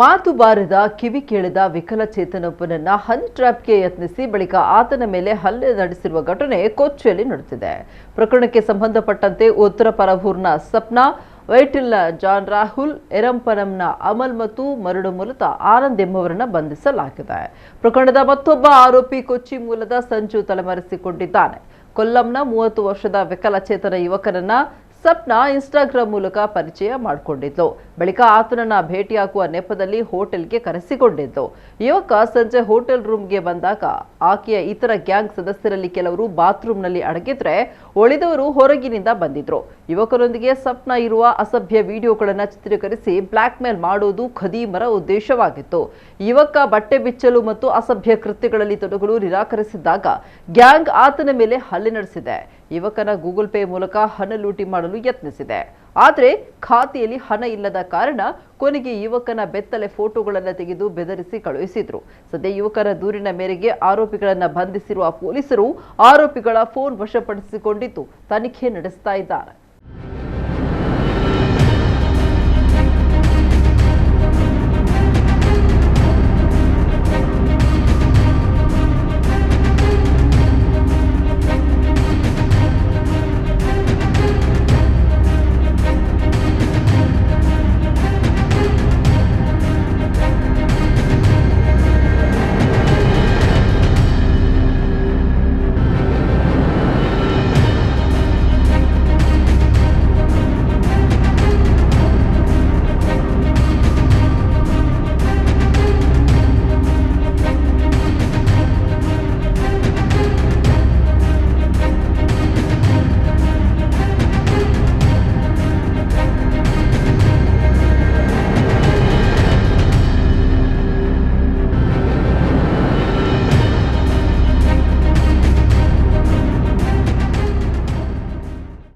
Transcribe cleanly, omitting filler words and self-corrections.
ಮಾತು ಬಾರದ ಕಿವಿ ಕೇಳಿದ ವಿಕಲಚೇತನೊಬ್ಬನನ್ನ ಹನಿ ಟ್ರ್ಯಾಪ್ಗೆ ಯತ್ನಿಸಿ ಬಳಿಕ ಆತನ ಮೇಲೆ ಹಲ್ಲೆ ನಡೆಸಿರುವ ಘಟನೆ ಕೊಚ್ಚಿಯಲ್ಲಿ ನಡೆದಿದೆ. ಪ್ರಕರಣಕ್ಕೆ ಸಂಬಂಧಪಟ್ಟಂತೆ ಉತ್ತರ ಪರವೂರ್ನ ಸಪ್ನಾ, ವೈಟಿಲ್ನ ಜಾನ್ ರಾಹುಲ್, ಎರಂಪನಂನ ಅಮಲ್ ಮತ್ತು ಮರಡು ಮೂಲದ ಆನಂದ್ ಎಂಬುವರನ್ನ ಬಂಧಿಸಲಾಗಿದೆ. ಪ್ರಕರಣದ ಮತ್ತೊಬ್ಬ ಆರೋಪಿ ಕೊಚ್ಚಿ ಮೂಲದ ಸಂಜು ತಲೆಮರೆಸಿಕೊಂಡಿದ್ದಾನೆ. ಕೊಲ್ಲಂನ 30 ವರ್ಷದ ವಿಕಲಚೇತನ ಯುವಕನನ್ನ ಸಪ್ನಾ ಇನ್ಸ್ಟಾಗ್ರಾಮ್ ಮೂಲಕ ಪರಿಚಯ ಮಾಡಿಕೊಂಡಿದ್ದು, ಬಳಿಕ ಆತನನ್ನ ಭೇಟಿಯಾಗುವ ನೆಪದಲ್ಲಿ ಹೋಟೆಲ್ಗೆ ಕರೆಸಿಕೊಂಡಿದ್ದು. ಯುವಕ ಸಂಜೆ ಹೋಟೆಲ್ ರೂಮ್ಗೆ ಬಂದಾಗ ಆಕೆಯ ಇತರ ಗ್ಯಾಂಗ್ ಸದಸ್ಯರಲ್ಲಿ ಕೆಲವರು ಬಾತ್ರೂಮ್ನಲ್ಲಿ ಅಡಗಿದ್ರೆ ಉಳಿದವರು ಹೊರಗಿನಿಂದ ಬಂದಿದ್ರು. ಯುವಕರೊಂದಿಗೆ ಸಪ್ನಾ ಇರುವ ಅಸಭ್ಯ ವಿಡಿಯೋಗಳನ್ನು ಚಿತ್ರೀಕರಿಸಿ ಬ್ಲಾಕ್ ಮೇಲ್ ಮಾಡುವುದು ಖದೀಮರ ಉದ್ದೇಶವಾಗಿತ್ತು. ಯುವಕ ಬಟ್ಟೆ ಬಿಚ್ಚಲು ಮತ್ತು ಅಸಭ್ಯ ಕೃತ್ಯಗಳಲ್ಲಿ ತೊಡಗಲು ನಿರಾಕರಿಸಿದ್ದಾಗ ಗ್ಯಾಂಗ್ ಆತನ ಮೇಲೆ ಹಲ್ಲೆ ನಡೆಸಿದೆ. ಯುವಕನ ಗೂಗಲ್ ಪೇ ಮೂಲಕ ಹಣ ಲೂಟಿ ಮಾಡಲು ಯತ್ನಿಸಿದೆ. ಆದರೆ ಖಾತೆಯಲ್ಲಿ ಹಣ ಇಲ್ಲದ ಕಾರಣ ಕೊನೆಗೆ ಯುವಕನ ಬೆತ್ತಲೆ ಫೋಟೋಗಳನ್ನು ತೆಗೆದು ಬೆದರಿಸಿ ಕಳುಹಿಸಿದ್ರು. ಸದ್ಯ ಯುವಕರ ದೂರಿನ ಮೇರೆಗೆ ಆರೋಪಿಗಳನ್ನು ಬಂಧಿಸಿರುವ ಪೊಲೀಸರು ಆರೋಪಿಗಳ ಫೋನ್ ವಶಪಡಿಸಿಕೊಂಡಿದ್ದು ತನಿಖೆ ನಡೆಸ್ತಾ ಇದ್ದಾರೆ.